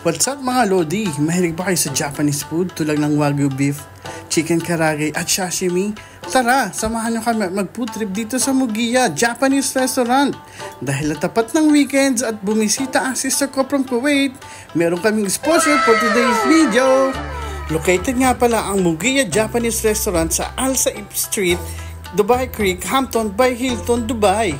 What's up mga Lodi? Mahilig ba kayo sa Japanese food tulad ng Wagyu beef, chicken karage at sashimi? Tara, samahan nyo kami mag-food trip dito sa Mugiya Japanese Restaurant. Dahil tapat ng weekends at bumisita ang sister ko from Kuwait, meron kaming sponsor for today's video. Located nga pala ang Mugiya Japanese Restaurant sa Al Saif Street, Dubai Creek, Hampton by Hilton, Dubai.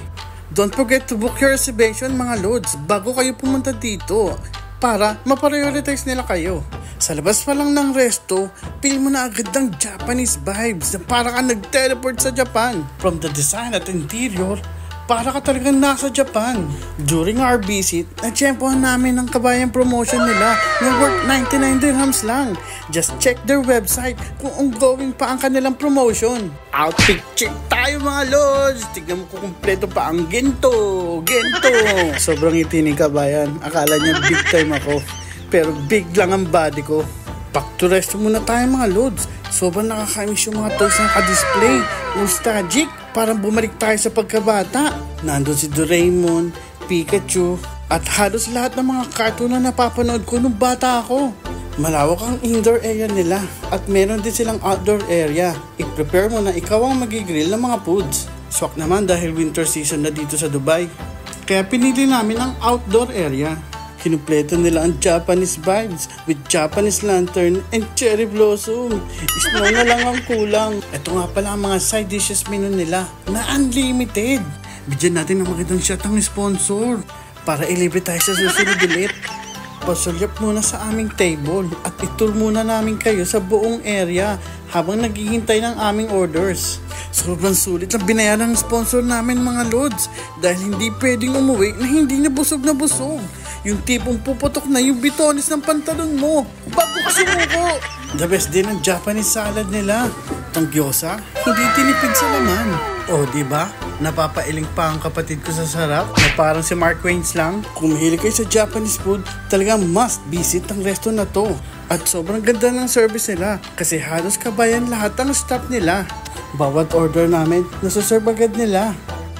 Don't forget to book your reservation mga Lods bago kayo pumunta dito para ma-prioritize nila kayo. Sa labas pa lang ng resto, feel mo na agad ng Japanese vibes na para ka nag-teleport sa Japan. From the design at interior, para ka talagang nasa Japan. During our visit, na-tsempohan namin ang kabayang promotion nila na worth 99 dirhams lang. Just check their website kung ongoing pa ang kanilang promotion. Outfit check tayo mga Lods! Tignan mo kung kumpleto pa ang ginto! Sobrang ngiti ni kabayan. Akala niya big time ako. Pero big lang ang body ko. Back to resto muna tayo mga Lods. Sobrang nakakamiss yung mga toys na naka-display. Nostalgic. Parang bumalik tayo sa pagkabata. Nandun si Doraemon, Pikachu, at halos lahat ng mga cartoon na napapanood ko nung bata ako. Malawak ang indoor area nila at meron din silang outdoor area. I-prepare mo na ikaw ang magigrill ng mga foods. Swak naman dahil winter season na dito sa Dubai. Kaya pinili namin ang outdoor area. Kinumpleto nila ang Japanese vibes with Japanese lantern and cherry blossom. Snow na lang ang kulang. Ito nga pala ang mga side dishes menu nila na unlimited. Bigyan natin ng magandang shot ang sponsor para ilibre tayo sa susunod ulit. Pasulyap muna sa aming table at itour muna namin kayo sa buong area habang naghihintay ng aming orders. Sobrang sulit ang binayaran ng sponsor namin mga Lods dahil hindi pwedeng umuwi na hindi na busog na busog. Yung tipong puputok na yung bitones ng pantalon mo bago ka sumuko. The best din ang Japanese salad nila. Ang gyoza, hindi tinipid sa laman. O diba? Napapailing pa ang kapatid ko sa sarap na parang si Mark Waynes lang. Kung mahilig kayo sa Japanese food, talagang must visit ang resto na to. At sobrang ganda ng service nila kasi halos kabayan lahat ang staff nila. Bawat order namin, nasuserve agad nila.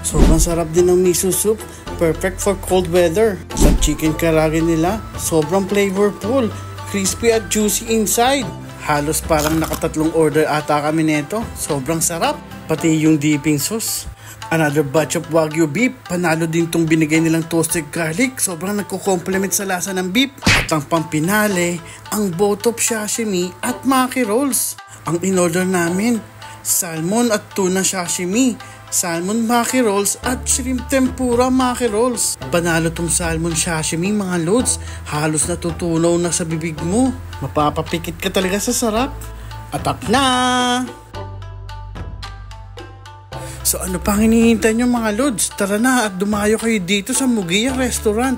Sobrang sarap din ng miso soup, perfect for cold weather. Sa chicken karage nila, sobrang flavorful, crispy at juicy inside. Halos parang nakatatlong order ata kami nito. Sobrang sarap, pati yung dipping sauce. Another batch of Wagyu beef, panalo din tong binigay nilang toasted garlic. Sobrang nagko-complement sa lasa ng beef. At ang pampinale, ang botop sashimi at maki rolls. Ang in-order namin, salmon at tuna sashimi, salmon maki rolls at shrimp tempura maki rolls. Panalo tong salmon sashimi mga Lods. Halos natutunaw na sa bibig mo. Mapapapikit ka talaga sa sarap. Atak na! So ano pang hinihintay nyo mga Lods? Tara na at dumayo kayo dito sa Mugiya Restaurant.